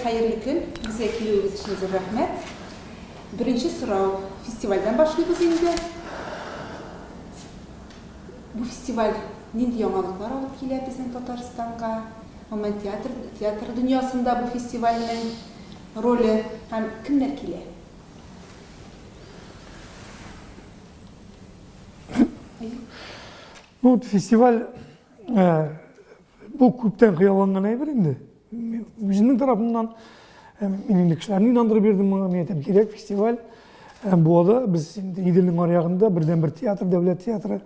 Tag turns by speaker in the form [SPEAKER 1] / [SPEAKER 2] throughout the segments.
[SPEAKER 1] hayırlı gün. Bize kelüğünüz için rahmet. Birinci soru festivalden başlıyoruz şimdi. Bu festival nindi yanılıklar alıp geliyor bizim Tataristan'a. Ama tiyatro dünyasında bu festivalin rolü hem kimler geliyor?
[SPEAKER 2] Bu festival bu küpten kıyalangan ay birindi. Bizning tarafından mening kişilerini inandırıp berdim bana niyetim gerek festival. Bu arada biz İdil'in arayağında birden bir tiyatro, devlet tiyatrı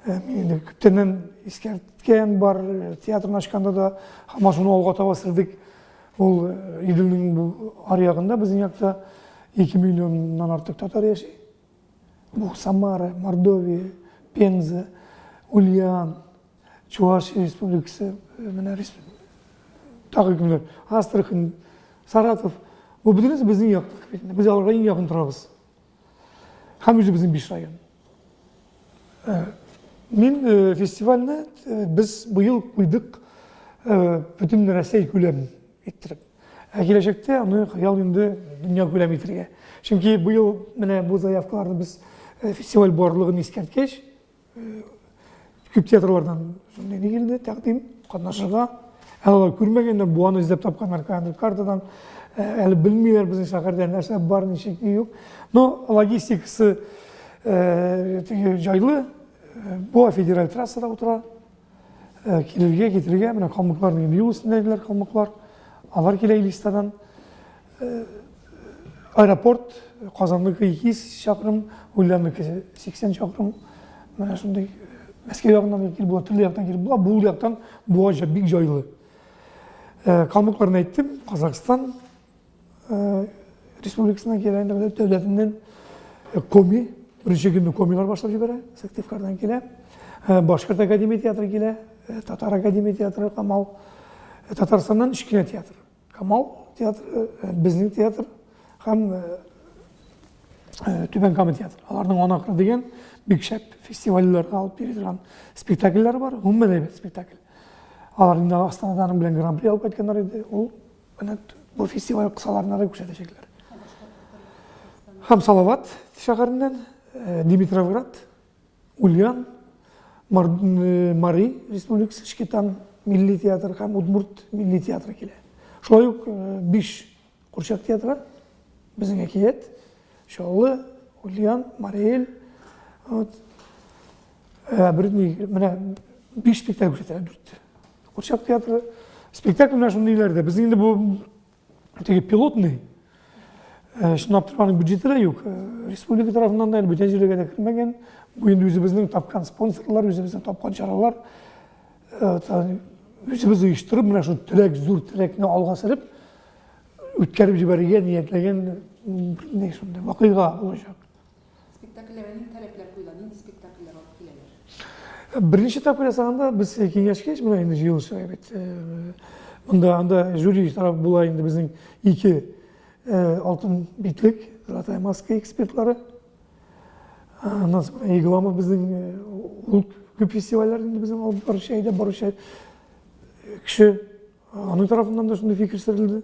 [SPEAKER 2] mening küptenden iskertken bar tiyatrını açkanda da ama şunu olga tabasırdık. Ol İdil'in bu arayağında bizim yakta 2 milyondan artık Tatar yaşayı. Bu Samara, Mordovya, Penza, Ulyan, Çuvaşya Respublikası, takımlar, Astrakhan, Saratov. Bu bildiğiniz bizim yaktık. Biz alarga en yakın tarafız. Hem bizim bir rayon. Min festivalini biz bu yıl koyduk. Bütün Rusya külem ettirip. Gelecekte onu hayal indi dünya külem ettirge. Çünkü bu yıl bu zayıflarda biz festival barlığını iskertkeş. Küp tiyatrolardan ne geldi takdim katnaşırga. Onlar görmegenden bu anı izlep tapkanlar kartadan bilmiyorlar bizim şehirde nerse var ne şekli yok. No logistikası jaylı bu federal trasada otura kilirge getirge bana kalmaklar yol üstündeler kalmaklar. Alar kile listadan aeroport Kazanlıkı 200 şakırım, Ulyanlıkı 80 şakırım. Bana şimdi Moskva yakından gelip bu türlü yaktan gelip bu yaktan buaca big jaylı. Kalmaklarını ettim. Kazakistan Respublikası'na gelen devletinden komi, birinci günde komiler başladı böyle, Syktyvkar'dan gele. Başkurt Akademi Tiyatrı gele, Tatar Akademi Tiyatrı, Kamal, Tataristan'dan İşkine Tiyatrı. Kamal Tiyatrı, bizning tiyatr, hem Tüben Kami Tiyatrı. Alarning onaqırı degen Big Shep festivallerine alıp beradigan spektakller var. Umuman aybet spektakl. Alarning Astana'dan bilen Grand Prix alıp ketkenler edi. Ol bu festival kısalarına da gösterecekler. Hem Salavat şehrinden Dimitrovgrad, Ulyan, Mari Respublikası Şkitan Milli Tiyatr hem Udmurt Milli Tiyatr kile. Şolay yok 5 Kurşak Tiyatr bizim ekiyet. Şollu, Ulyan, Mariel, bir spektakl gösterdi. Kurşak Tiyatrı spektakllar şunu ileride. Bizim de bu pilotni. Şimdi yaptırmanın bütçesi de yok. Respublika tarafından da bütün yerlere de kirmegen. Bu indi üzümüzün tapkan sponsorlar, üzümüzün tapkan çaralar. Üzümüzü uyuşturup, buna şu tülek, zor tülekini alga sırıp, ütkərib jiberigen, niyetlegen ne şunda, vakıga olacak.
[SPEAKER 1] Spektakllerin talepler koyulan, indi spektakller alıp gelir.
[SPEAKER 2] Birinci etap yasağında biz kengaş geç, buna indi yıl evet. Bunda jüri tarafı bula indi bizim iki altın bitlik, Zlataya Maska ekspertleri. Ondan sonra Eğilama bizim küp festivaller indi bizim alıp barış kişi onun tarafından da şunda fikir serildi.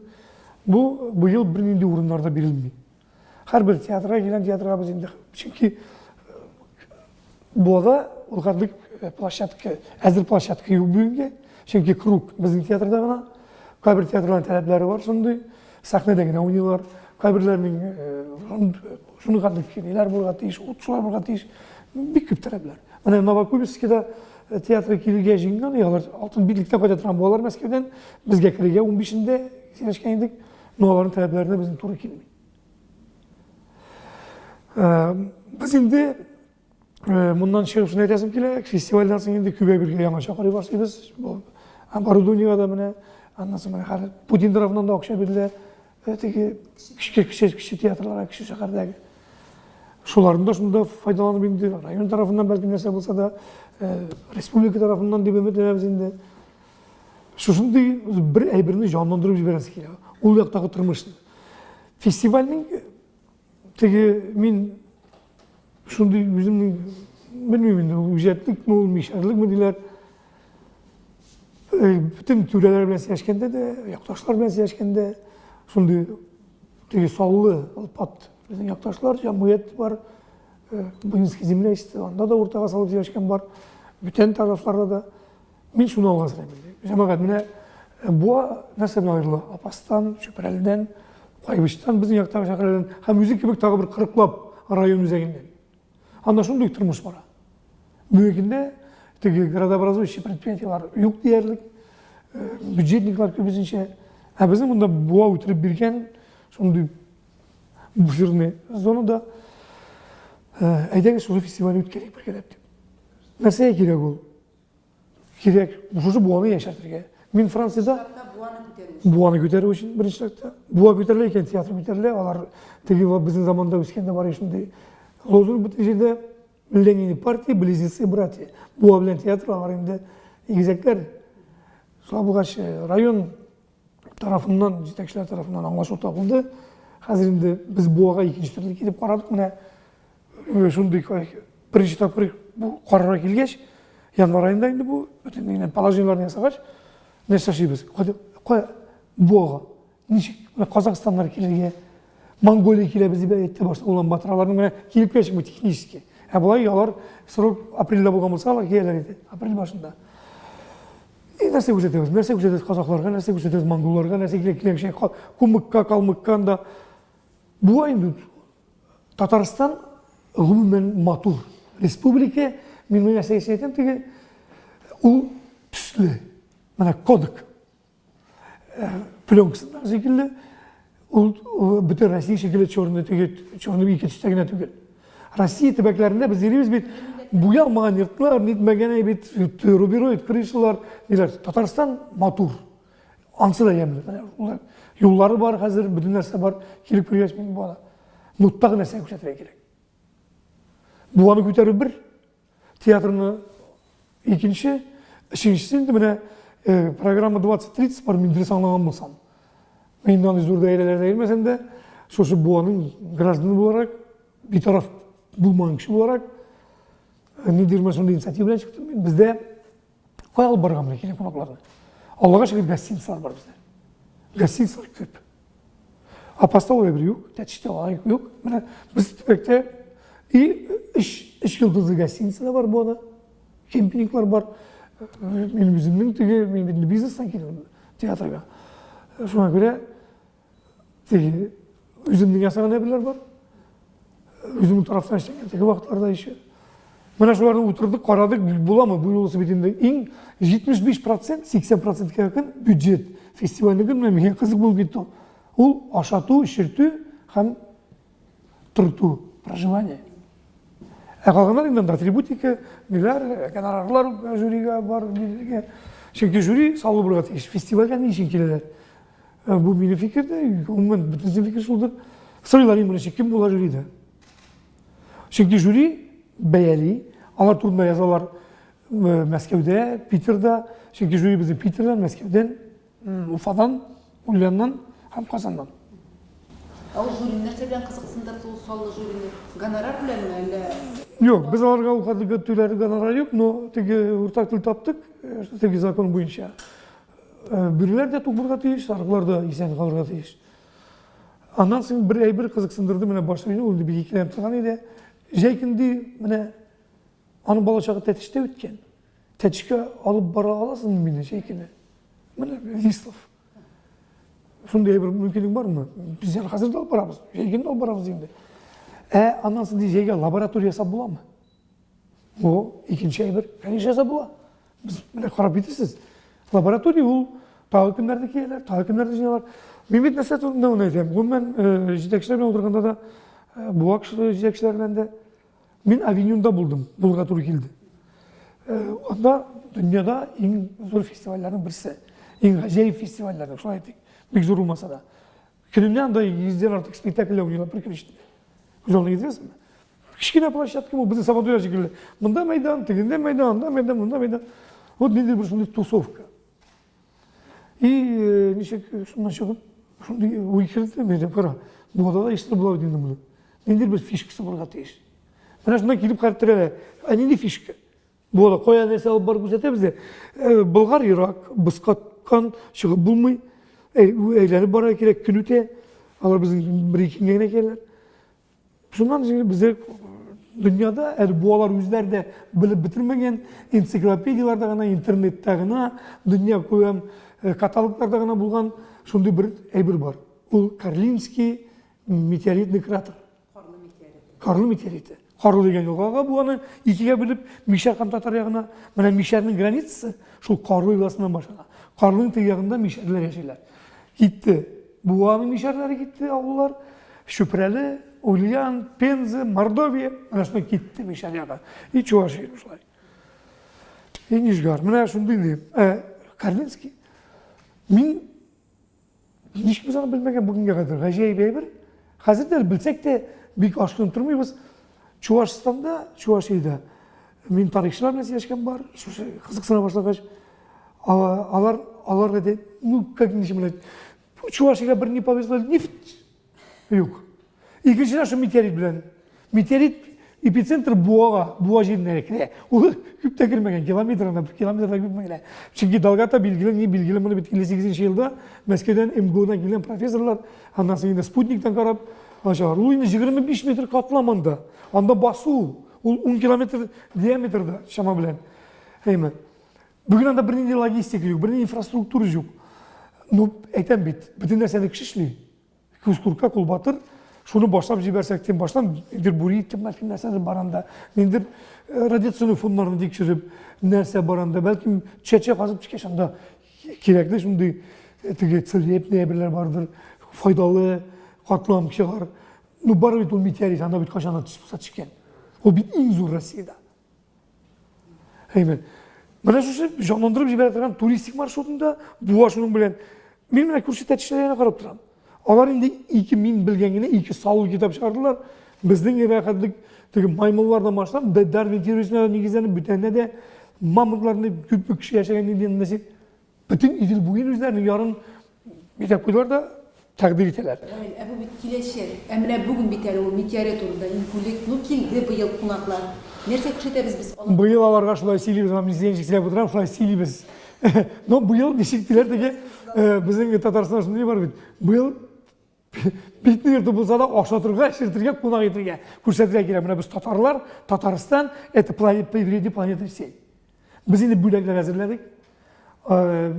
[SPEAKER 2] Bu yıl birinci ürünlerde verilmiyor. Her bir tiyatra gelen tiyatra biz indi. Çünkü bu da ulgarlık plaşatkı, hazır plaşatkı yok bugünge. Çünkü kruk bizim tiyatrda bana kabir tiyatroların talepleri var. Şimdi sahnede yine oynuyorlar. Kabirlerinin şunu kaldık ki neler burgat iş, otçular burgat iş bir küp talepler. Hani Novakubisky'de tiyatro kirige jingan yalar altın birlikte koyaturan boğalar Moskva'dan bizge kirige 15'inde seçkendik. No'ların taleplerine bizim turu kilmiyor. Biz şimdi bundan şunu etesem ki festivalden sonra şimdi Kübe bir yana çakarı başlıyoruz. Bu Barudunya'da bana anlasın bana Putin tarafından da okşa bildiler. Kişi tiyatrolara, kişi şehirde. Şularında şunda faydalanıp indi. Rayon tarafından belki mesela olsa da Respublika tarafından dibime dönemizinde. Şusun değil, birini canlandırıp jiberesi ki. Ol yaktaki tırmıştı. Festivalin min şunu bizim bilmiyorum ücretlik mi olmuş, ayrılık mı diler. Bütün türeler bilen seçkende de, yaktaşlar bilen seçkende Сондай теге саллы алпат біздің якташлар, жамғият бар, Буинский землячество, анда да ортаға салып жіберген бар, бүтен тарафларда да. Мен шуны алған сұраймын. Жамағат, міне буа нәрсе білен айырылы, Апастан, Шөпірәліден, Қайбыштан, біздің яқтағы шақыралдан, һәм өзі кебек тағы бір қырықлап район үзегінден. Анда шундый тұрмыш бара. Бөйекінде теге градообразующий предприятиялар юк диярлік, бюджетниклар көбісінше. Біздің мұнда буа өтіріп берген, шундый буферный зонада әйдәге шушы фестиваль өткерек бір керек деп. Нәрсеге керек ол? Керек, шушы буаны яшартырға. Мен Францияда буаны көтеру үшін бірінші шартта. Буа көтеріле екен, театр көтеріле, алар теге біздің заманда өскенде бар ешінде лозунг бітті жерде Ленин партии, близнецы, братья. Буа білен театр, алар енді егізектер. Шылабылғаш район тарафынан, жетекшілер тарафынан аңлашу тағылды. Қазір енді біз буаға екінші түрлі кетіп қарадық. Міне шундый бірінші тапыр қарарға келгеш, январ айында енді бұл өтендегінен положенияларын ясағаш, не шашибыз? Қой буаға, нешік Қазақстандар келерге, Монголия келе бізді бәйетті башта olan батыралардың келіп келшік бұл технически. Бұлай алар срок апрельда болған болса, алар келер еді, апрель башында. Нәрсе көрсетеміз? Нәрсе көрсетеміз қазақтарға, нәрсе көрсетеміз монголларға, нәрсе келе Кумыкка, Калмыкканда. Бұлай енді Татарстан ғұмымен матур. Республика, мен нәрсе есетем теге, ол түслі, мына кодек. Пленкасында секілді, ол бүтін Россия шекілі чорны екі түстегіне түгел. Россия тібәклерінде біз елеміз бет, буялмаған ертілер, нетмәгені бет, рубероид, крышылар, Татарстан матур. Ансы да емді. Yolları бар, қазір бүтін нәрсе бар, келіп көргеш мен бұғана. Мұттағы нәрсе көшетіре керек. Бұғаны көтеру бір, театрыны екінші, үшіншісінде міне программа 20-30 бар, мен дұрыс аңлаған болсам. Мен аны зор дайрелерде келмесем де, сошы бұғаның гражданы боларақ, бейтарaf болмаған кіші боларақ, не дерме сонда инициатива білен шықтым. Бізде қойалы барғамын келе қонақларына. Аллаға шықыр гостиницалар бар бізде. Гостиницалар көп. Апаста олай бір yok, тәтіште олай yok. Міне біз тіпекте үш yıldızlı гостиницада бар бұғана, кемпинглар бар. Менің өзімнің теге, мен бизнестен келдім театрға. Шуңа көре, теге өзімнің ясаған әбілер бар. Өзімнің тарафтан іштеген теге вақытларда еще. Мына шулардың отырдық, қарадық, боламы бұл олысы бетінде. Ең 75%, 80%-ке yakın бюджет фестивалінің менге қызық болып кетті. Ол ашату, ішірту, һәм тұрту, проживание. Қалғандар енді атрибутика, нелер, гонорарлар жюриге бар, шенке жюри салу бұрға тегіш. Фестивальға не шен келелер? Бұл менің фикірді, онымен бүтінсен фикір шылдыр. Сырайлар еміне шеккен бола жюриді. Шенке жюри бәйәли, алар турында язалар Мәскеуде, Питерда, шенке жюри біздің Питерден, Мәскеуден, Уфадан, Ульяннан, һәм Қазаннан.
[SPEAKER 1] Ал жюри нәрсе белән қызықсындар, сол саллы жюрини гонорар белән әллә?
[SPEAKER 2] Yok, biz аларга укадыгы түләре гонорар юк, но теге уртак тил таптык, теге закон буенча. Бирләр дә тугырга тиеш, сарыклар да исән калырга тиеш. Аннан соң бер әйбер кызыксындырды менә башлыгы, ул бик икеләнеп торган иде. Җәйкенди менә аның балачагы тәтештә үткән. Тәтешкә алып бара аласың мине җәйкене. Менә Вислов. Шундай бер мөмкинлек бармы? Без хәзер дә алып барабыз. Җәйкене алып барабыз инде. Аннан соң җәйгә лаборатория ясап буламы? О, икенче әйбер, конечно ясап була. Без менә карап китәсез. Лаборатория ул тагы кемнәрдә киләләр, тагы кемнәрдә җыйналар. Мин бит нәрсә турында уйный идем. Гомумән җитәкчеләр белән утырганда да, бу кеше җитәкчеләр белән дә мин Авиньонда булдым, булырга туры килде. Анда дөньяда иң зур фестивальләрнең берсе, иң гаҗәеп фестивальләр, шулай әйтик. Бик зур булмаса да. Көненә анда 100-дән артык спектакльләр уйнап биркәнче. Güzel gidiyorsun mu? Kişkine площадка bu bizim sabahları şekilde. Bunda meydan, teginde meydan, anda meydan, bunda meydan. O nedir bu şimdi tuzovka. Nişek şundan çıkıp, şimdi uyukirdi meydan para. Bu odada işte bulabildim bunu. Nedir bir fişkisi burada ateş. Ben şundan gidip karakterle, ne fişki? Bu oda koyan neyse alıp barıp güzete bize. Bulgar, Irak, Bıskatkan çıkıp bulmayı. Eğlenip bana gerek günüte. Alır bizim bir iki gene gelir. Şundan şimdi bize dünyada bualar yüzlerde bilip bitirmegen ensiklopediyalarda gana, internette gana, dünya koyam kataloglarda gana bulgan şunday bir var. O Karlinski meteoritli krater. Karlı meteoriti. Karlı degen yok. Bu anı ikiye bilip Mişer kamtatar yağına, mana Mişer'in granitisi şu Karlı yılasından başına. Karlı'nın tıyağında Mişerler yaşaylar. Gitti. Bu anı Mişerleri gitti avlular. Şüpreli, Ulyan, Penza, Mordovya, mana şuna gitti Mişer yağa. Hiç o aşıymışlar. İngilizgar. Mana şunu diyeyim. Karlinski. Min hiç kimse bilmegen bugünkü kadar. Gajayip bir. Hazır da bilsek de bir aşkın durmuyoruz. Çuvaşistan'da, Çuvaşi'de min tarihçiler nasıl yaşayan var. Kızıksına başlangıç. Alar dedi. Как не şimle. Çuvaşi'yle bir nipavezler nift yok. İkinciler şu meteorit bilen. Meteorit epicentr Buğa жерine. O küpte girmegen. Kilometrede gitmegen. Çünkü Dalgata bilgilen bunu 58. yılda Moskov'dan MGU'dan gelen profesörler ondan sonra Sputnik'ten karab aşağı. O yine 25 metre katlamanda. Anda bası o 10 kilometre diametrde şama bilen. Hemen. Bugün anda bir lojistika yok, bir infrastruktura yok. No, aytam bit. Bütün narsani kishishli. Kuzkurka kul batır. Şunu başlap jibersek baştan bir burayı temel narsalar baranda. Nedir radyasyon fonlarını tekşirip narsa baranda. Belki çeçe kazıp çıkışında gerekli şimdi hep ne birler vardır. Faydalı katlam şeyler. No barı bit ol meteorit anda bit kaşana çıkan. O bit en zor Rossiyada. Hemen. Mana şu canlandırıp jibertilen turistik marşrutunda bu şunun bilen men kursiyet etişlerine qarab turam. Alar indi 2000 bilgengine 2 sallı kitap çıkardılar. Bizden rakatlık maymunlardan başlap Darwin teorisine negizlenip bütünde de mamutlarını küçük kişi yaşayan nedeniyle bütün idil bugün üzerine yarın bir takviler da takdir iteler.
[SPEAKER 1] Bu bitkileşir. Emre bugün biter o meteorit orada inkulik nukildi bu yıl kunaklar. Nerse kuşetemiz biz onu?
[SPEAKER 2] Bu yıl alarga şulay silibіз, ama izleyecek silep oturam şulay silibіз. No bu yıl nişiktiler de bizden Tatarstan şunday var bit. Bu yıl bitni yurtu bulsa da oşatırga, şirtirge, kunak etirge, kursetirge kere. Mına biz Tatarlar, Tataristan, Privredi planeta şey. Biz yine bülekler hazırladık.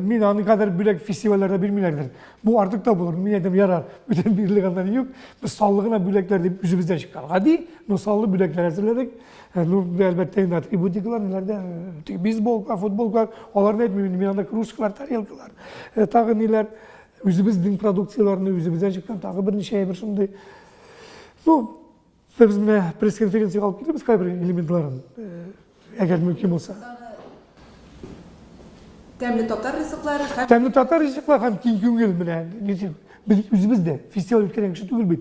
[SPEAKER 2] Mina'nın kadar bülek festivallerde bilmiyorlardır. Bu artık da bulur. Mina'dan yarar. Bütün birlik anları yok. Biz sallığına bülekler deyip yüzümüzden çıkar. Hadi, no sallı bülekler hazırladık. Elbette yine atributikler nelerde. Bizbol, futbol, onlar da etmiyor. Mina'da kruşklar, tarelkalar. Tağı neler, yüzümüzün produksiyalarını yüzümüzden çıkan tağı bir şey bir şimdi. No, biz mine pres konferansiya alıp gidiyoruz kay bir elementlerin. Eğer mümkün olsa.
[SPEAKER 1] Temli Tatar rızıkları.
[SPEAKER 2] Temli Tatar rızıkları hem kim bilen. Biz yüzümüzde festival ülkeden kişi tügül bit.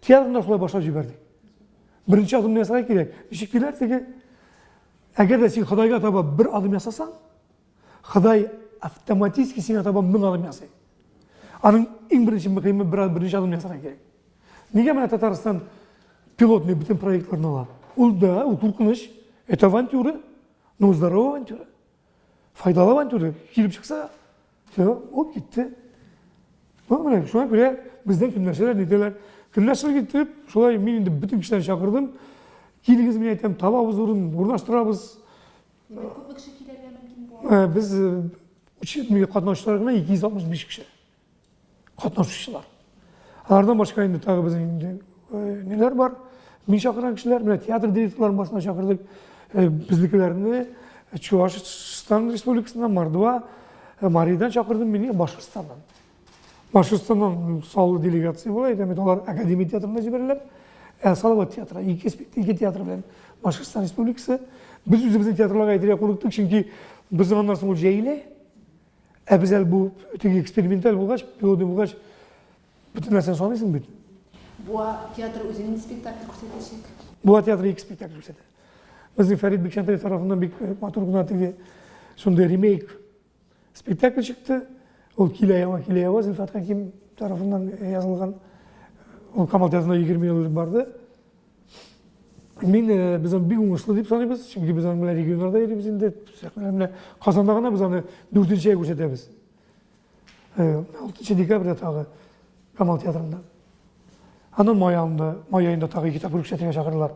[SPEAKER 2] Tiyatrında şolay başlap jiberdik. Birinci adım ne yasak gerek? Işıktiler ki eğer de sen Xudayga taba bir adım yasasan, Xuday avtomatik sen taba 1000 adım yasay. Anın en birinci mıkayımı birinci adım yasak gerek. Niye bana Tataristan pilotlu bütün proyektlerini alar? O korkunç, et avantürü, no здоровая avantürü. Faydalı avantürü. Girip çıksa, o gitti. Şuna göre bizden kimleşeler nedeler. Kimleşeler getirip, şolay men bütün kişileri çağırdım. Kiliniz men aytam, tababız urun, urnaştırabız.
[SPEAKER 1] Köpük şekilleri mümkün bu.
[SPEAKER 2] Biz uçetmeye katnaşçılarına 265 kişi. Katnaşçılar. Onlardan başka indi tabi bizim neler var? Men çağıran kişiler, tiyatro direktörlerinin başına çağırdık. Bizdekilerini Çuvaşistan Respublikası'ndan Mardıva, Mari'den çağırdım beni Başkırstan'dan. Başkırstan'dan sağlı delegasyon olaydı. Onlar akademi tiyatrına jiberdiler. Salvat tiyatro, iki tiyatro bilen Başkırstan Respublikası. Biz yüzümüzün tiyatrolarga aytırga korktuk çünkü bizden ondan sonra jeyli. Biz bu eksperimental bulgaç, pilot bulgaç bütün narsani sanıysın bit.
[SPEAKER 1] Bu tiyatro özünün spektakl ko'rsatacak.
[SPEAKER 2] Bu tiyatro iki spektakl ko'rsatadi. Bizim Ferit Bekşantay tarafından bir Maturgunat'ı sonunda remake spektakl çıktı. O Kileyeva, Zülfat Hakim tarafından yazılgan. O Kamal Teatrı'nda 20 yıl vardı. Men bizim bir umuslu deyip sanıyoruz. Çünkü biz onun regionlarda yerimiz indi. Kazandağına biz onu 4. ay ko'rsatamiz. 6 dekabrda tagı Kamal Teatrında. Andan may ayında tagı kitap görüşetine çağırırlar.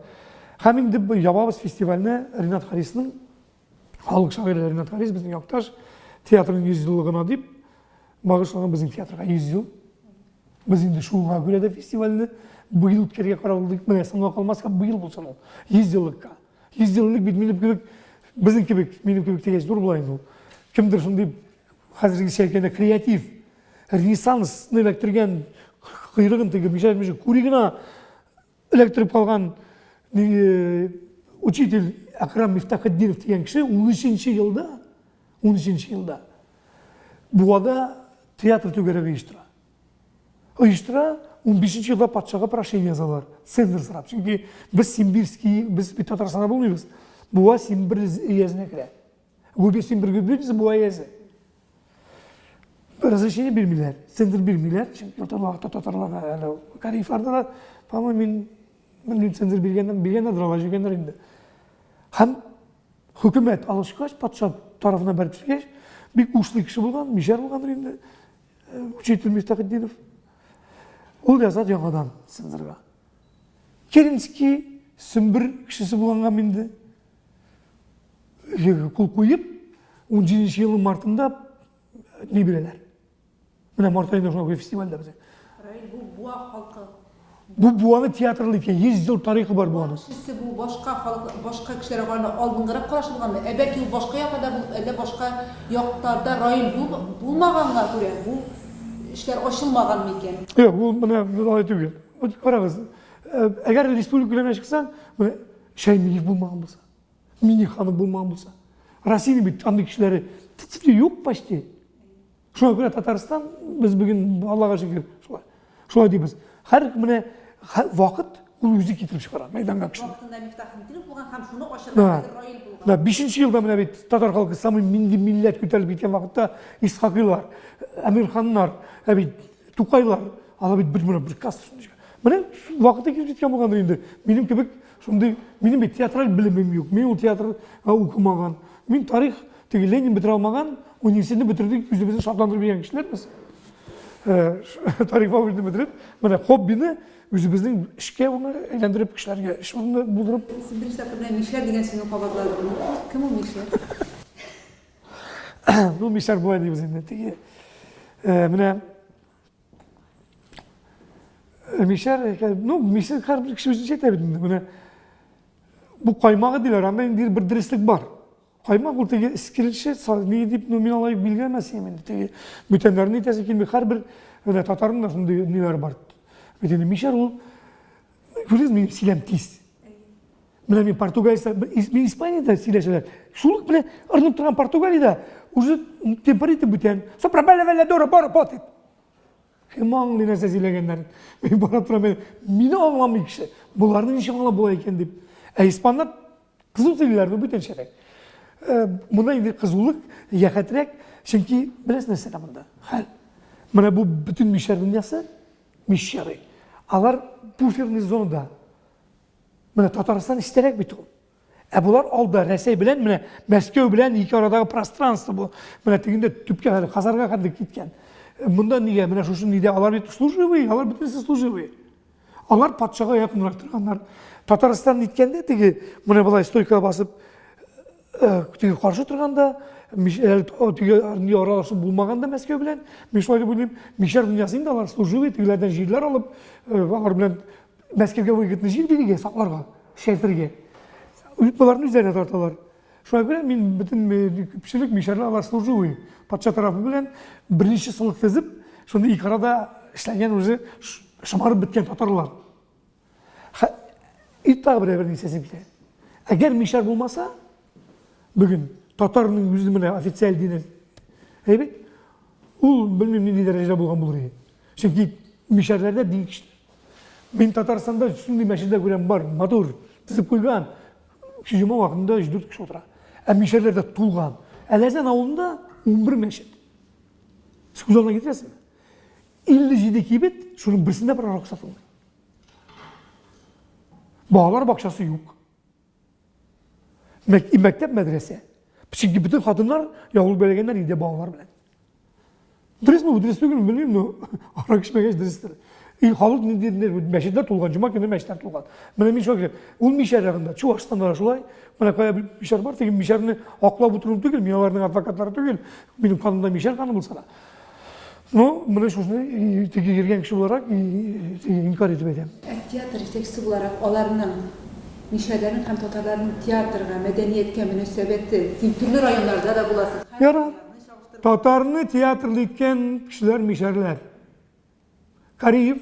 [SPEAKER 2] Hem indi Yababız Festivaline Rinat Haris'nin Halk şairi Rinat Haris bizim yaktaş tiyatrın 100 yıllığına deyip bağışlanan bizim tiyatroga 100 yıl. Biz indi şuğa göre de festivalini bu yıl ötkerge kararıldık. Mene sanma kalmazsa bu yıl bulsan o. 100 yıllıkka. 100 yıllık bitmeyip gibi bizim gibi benim gibi tegez dur bulayın o. Kimdir şimdi hazırki şeykende kreatif Rnesansны elektrigen kıyrığın tegi mişer kurigina elektrip kalgan учитель Akrem Miftakıddinov diyen kişi 13. yılda bu ada tiyatro tügeri uyuştura. Uyuştura 15. yılda patşağa praşen yazarlar. Sender sırap. Çünkü biz Simbirski, biz bir Tatarstan'a bulmuyoruz. Bu Simbir yazına kire. Bu bir Simbir gübrüyüz, bu yazı. Разрешение бермилер, сендер бермилер. Орталарда Татарларга Карифарда, по-моему, мен сендер бергендер адырала жүргендер инде. Һәм хөкүмәт алышкач, патша тарафына барып чыккач, бик ушлы кеше булган, мишәр булгандыр инде. Учитель Мифтахетдинов. Ул язат яңадан сендерга. Керенский Сүмбір кишиси булганга инде. Кул куйып, 17 жылдын мартында не берелер. Mine Mart ayında şuna festivalde bize.
[SPEAKER 1] Bu Buğa halkı.
[SPEAKER 2] Bu Buğa'nın tiyatroluk 100 yıl tarihi var Buğa'nın.
[SPEAKER 1] Siz bu başka kişilere karşı aldığınlara karşılığında mı? Belki başka yakada ele başka yoklarda rayil bulmaganlar göre bu işler aşılmagan mı iken?
[SPEAKER 2] Yok bu bana daha değil. Karagız. Eğer Respublikalarına çıksan şey mini bulmagan bulsa. Mini hanı bulmagan bulsa. Rasini bir tanıdık kişileri yok başta. Şuna göre Tatarstan biz bugün Allah'a şükür şuna deyimiz. Her mine vakit ulu yüzü getirip çıkaran meydanga kişiler.
[SPEAKER 1] Vaktında Miftakıddinov bulgan hem şunu aşırılar rayil bulgan.
[SPEAKER 2] 5. yılda mine bir Tatar halkı samimi millet kötelip gitken vakitte İshaklılar, Emirhanlar, Tukaylar, ala bir kastır. Mine vakitte gidip gitken bulgandır indi. Benim gibi şimdi benim bir tiyatral bilimim yok. Ben o tiyatro okumagan. Ben tarih Lenin bitir almagan, üniversitede bitirdik, yüzümüzü şaplandırıp yiyen kişilerimiz. Tarih fakültesini bitirip, hobbini yüzümüzün işe onu eğlendirip kişilerge iş onu buldurup.
[SPEAKER 1] Siz birinci dakikada Mişler degen sizin kabadlardır. Kim o Mişler?
[SPEAKER 2] Bu Mişler bu ediyoruz şimdi. Mişler her bir kişi şey tabii. Bu kaymağı değil, ama bir derslik var. Kaymak ortaya iskilişe ne deyip nominalayıp bilgemez yemin. Mütenlerin itesi ki her bir Tatar'ın da şimdi neler var. Bütün Mişer ol, görüyoruz mu silem tiz. Benim Portugal'da, İspanya'da sileşeler. Şuluk bile arınıp duran Portugal'da, uzun temperite biten. Sopra bella bella d'oro bora potet. Hemen linese silegenlerin. Ben bana duran mini anlamı kişi. Bunların inşallah bulayken deyip. İspanlar kızıl sililer mi bütün şeyler. Buna indi kızıllık yakatrek çünkü bilesiniz selamında. Hal. Bana bu bütün Mişer dünyası Mişeri. Alar buferin zonunda. Bana Tataristan isterek bitti. Bunlar aldı Resey bilen, Moskova bilen iki aradaki prostranstı bu. Bana teginde tüpke hali, Hazarga kadar gitken. Bundan niye? Bana şu niye alar bitti служивый, alar bitinse служивый. Alar patşağa yakın olarak Tataristan gitkende tegi bana bulay stoyka basıp karşı тұрғанда, тегі араласын bulmaganda Moskova bilen, men şöyle bileyim, Mişer dünyasında alar служивый, tegilerden jirler alıp, alar bilen Moskovga vegitni jir biriге, saklarga, şehirge. Uyutmalarını üzerine tartalar. Şöyle göre men bütün köpçülük Mişerler alar служивый. Patça tarafı bilen birinci sılık tezip, şunda ilk arada işlengen özü şımarıp bitken Tatarlar. İlk tağı bir sesi bile. Eğer Mişer bulmasa, bugün Tatar'ın yüzümüne ofisiyel dini, evet, o bilmem ne derecede bulgan bulur. Çünkü Mişerlerde din kişiler. Ben Tatarstan'da şimdi meşhurda gören var, motor, tızıp koygan, kişicime vaktinde 4 kişi oturar. Mişerlerde tulgan. Elezen avlunda 11 meşhur. Skuzalına getiresin. 57 kibet, şunun birisinde bir arak satılır. Bağlar bakşası yok. Mektep medrese. Çünkü bütün kadınlar yavru belegenler iyide bağlar bilen. Dürüst mü bu? Dürüst değil mi? Bilmiyorum da. Arak içmeye dürüsttür. Halk ne dediler? Meşitler tulgan, cuma günü meşitler tulgan. Ben çok güzel. Ul mişer yakında. Çuvaş'tan şulay. Bana kaya bir mişer var. Tekin mişerini akla buturum değil. Minaların advokatları değil. Benim kanımda mişer kanım bulsana. No, bana şunu teki girgen kişi olarak inkar edip edeyim.
[SPEAKER 1] Tiyatr yetekçisi olarak onların mişerlerin hem totaların tiyatrga, medeniyetke münasebeti türlü rayonlarda da bulasın.
[SPEAKER 2] Yara. Tatarını tiyatrlayken kişiler mişerler. Kariyev,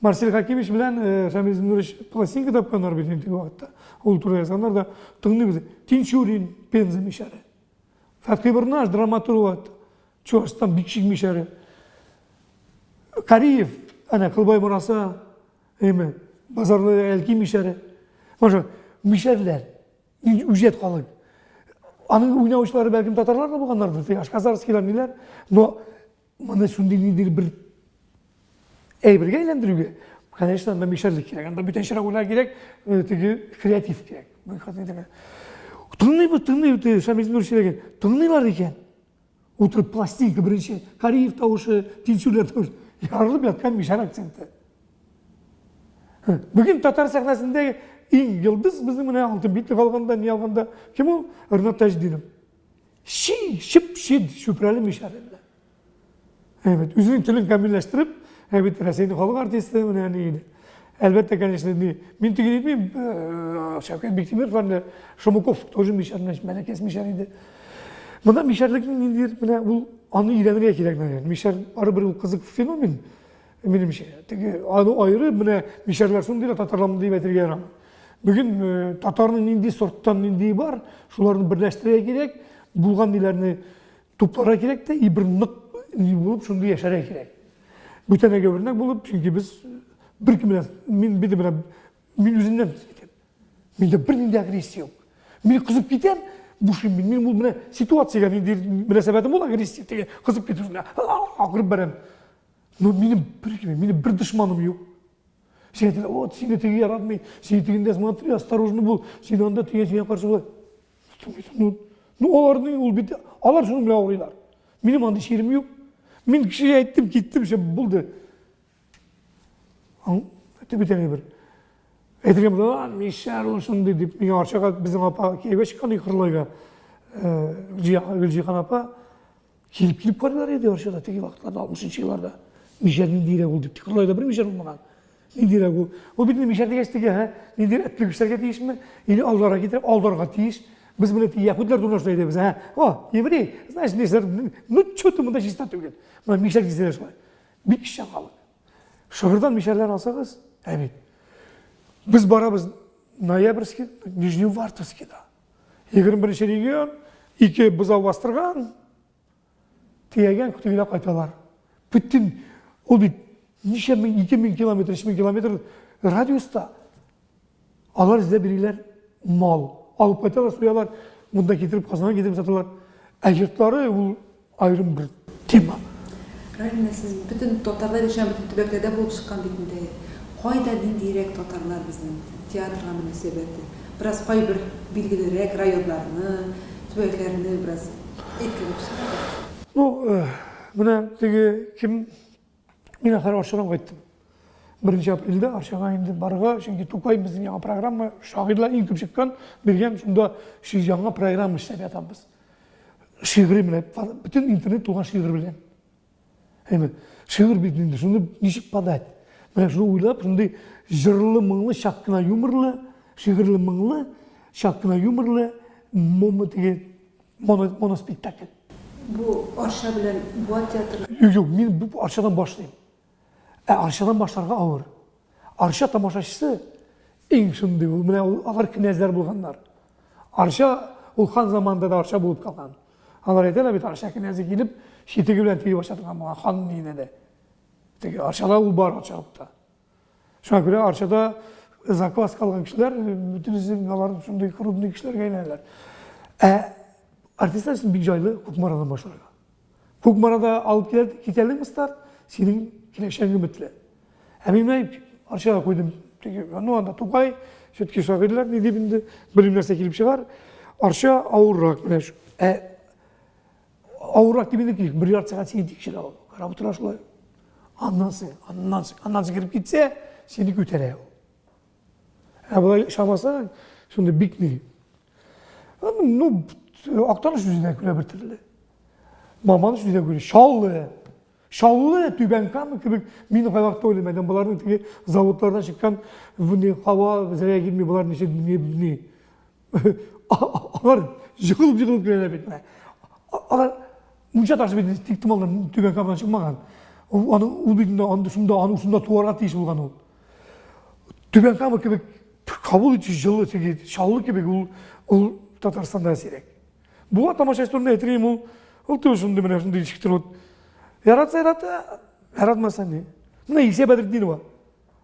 [SPEAKER 2] Marcel Hakimiç bilen Şamiz Nuriş plastik kitaplar bildiğim vakitte. Ultra yazanlar da tığını bize. Tinçurin penzi mişeri. Fatih Bernaj dramaturg vakitte. Çoğustan bikşik mişeri. Kariyev, ana Kılbay Murasa, Bazarlı Elki mişeri. Başka mişerler, ücret kalık. Anın oynayışları belki Tatarlar da bulganlardır. Aşkazarskiler neler? No, bana şundan bir birge eğlendiriyor. Конечно, ben mişerlik gerek. Anda bütün şarkılar gerek, kreatif gerek. Tığını Şamiz Nurşi'yle tığınılar iken, oturup plastik birinci, Kariyev tavuşu, Tinçurler tavuşu, yarılıp yatkan mişer akcenti. Bugün Tatar sahnasında en yıldız bizim ne altın bitli kalganda, niye alganda, kim o? Irnat Tajdinov. Şıp, şüpreli mişerler. Evet, üzünün tülün kamilleştirip, evet, Raseyni halk artisti yani iyiydi. Elbette kendisini ben tükür etmeyeyim. Şevket Bektemir falan Şomukov, тоже mişerler, melekes mişeriydi. Bunda mişerlik nedir? Bu anı iğrenir gerekler yani. Mişer arı bir kızık fenomen. Benim şey. Anı ayrı, buna mişerler sun değil, Tatarlamı diye betir yaram. Bugün Tatar'ın indiği sorttan indiği var. Şularını birleştirmeye gerek. Bulgan dilerini toplara gerek de iyi bir nık bulup şunu yaşaraya gerek. Bu tane görünek bulup çünkü biz bir kimden, bir de bana min yüzünden gidelim. Min de bir ninde agresi yok. Min kızıp gider, bu şimdi min bu bana situasyon yani münasebetim ola agresi diye kızıp gidiyorsun. Akırıp berem. No benim bir düşmanım yok. Şey dedi, o seni teki yaratmayı, seni tekinde смотри, осторожно bul, seni anda teki karşı bul. No olarını ol bitti. Alar şunu bile ağrıyorlar. Benim anda şiirim yok. Min kişiye ettim, gittim, şey buldu. Bir tane bir. Edirgem lan, mişer olsun dedi. Bir arşağa bizim apa, eve çıkan yıkırlayga. Gülcihan apa. Kilip karılar ediyor arşada, teki vakitlerde 60'lı yıllarda. Mişer'in direk oldu. Yıkırlayda bir mişer olmadan. Ne direk o? O bir de mişerde geçti ki, ne direk etli güçlerge deyiş mi? Yine aldara getirip, aldara deyiş. Biz bunu Yahudiler dolaştırıyor biz. O, Yevrey, знаешь, несler, ну что ты мында жиста түгел. Мына mişer gizler şolay. Bir kişi kalık. Şehirden mişerler alsağız, evet. Biz barabız Noyabrski, Nijnevartovski'da. 21 region, iki buzav bastırgan, tiyegen kutuğuyla kaytalar. Bütün, o bir nice 2000 kilometre, 3000 kilometre radyosta alar izle biriler mal. Alıp kaytalar, suyalar, bunda getirip kazana getirip satırlar. Ayırtları bu ayrım bir tema.
[SPEAKER 1] Rayna siz bütün Tatarlar yaşayan bütün tübeklerde bulup çıkan bitinde. Koyda dindirek Tatarlar bizim tiyatrga münasebeti. Biraz koy bir bilgilerek rayonlarını, tübeklerini biraz etkilep çıkardı.
[SPEAKER 2] No, buna tegi kim, ben ahir Arşadan kayttım. 1 April'de Arşaga indi barıga, çünkü Tukay bizim yana programı, şahirler en köp çıkan, bilgem şunda yana program işlep yatamız. Şiiri bile, bütün internet tuğan şiiri bilen. Hemen, şiir bittiğinde şunu nişik padat. Ben şunu uylap, şimdi jırlı mığlı, şakkına yumurlu, şiirli mığlı, şakkına yumurlu, monospektakl.
[SPEAKER 1] Bu Arşa bilen bu tiyatrı.
[SPEAKER 2] Yok, ben bu Arşadan başlayayım. Arşadan başlarga ağır. Arşa tamaşaçısı en şimdi bu, ağır knezler bulganlar. Arşa, o han zamanında da Arşa bulup kalgan. Onlar edeler bir Arşa knezi gelip, şitigi bilen tegi başlatırgan bana, han neyine de. Arşada ul bar Arşalıkta. Şuna göre Arşada zakvas kalgan kişiler, bütün izimler, şunda kurumlu kişiler gaynerler. Artistler için bir caylı Kukmara'dan başlarga. Kukmara'da alıp gidelim mi start? Senin kileşen ümitli. Hemen ben Arşaga koydum. O anda Tukay, şöyle şahirler ne dibinde bilimler sekilip çıkar. Arşa ağırrak. Ауырақ дегенде бір жарты сағат сені тексеріп алып, қарап отыра шылай. Андан соң кіріп кетсе, сені көтере. Бұлай шамаса, сонда бекіне. Ақтаныш жүзіне көре бір түрлі. Маманыш жүзіне көре. Шаллы түбән камы кебек. Мен қайвақта ойлаймын, бұлардың теге заводтардан шыққан хава зәрия келмей, бұлардың неше не. Алар жығылып көре бет. Алар мұнша ташы бетін тектім алар түбән камыдан шықмаған. Ол бетінде анысында туарға тейіш болған ол. Түбән камы кебек қабыл етші жылы теге шаллы кебек ол Татарстанда әсерек. Бұға тамаша історында әтірейім ол төшінді міне шынды шықтыр от. Яратса яратмаса не? Мына есе бәдірдейді ба?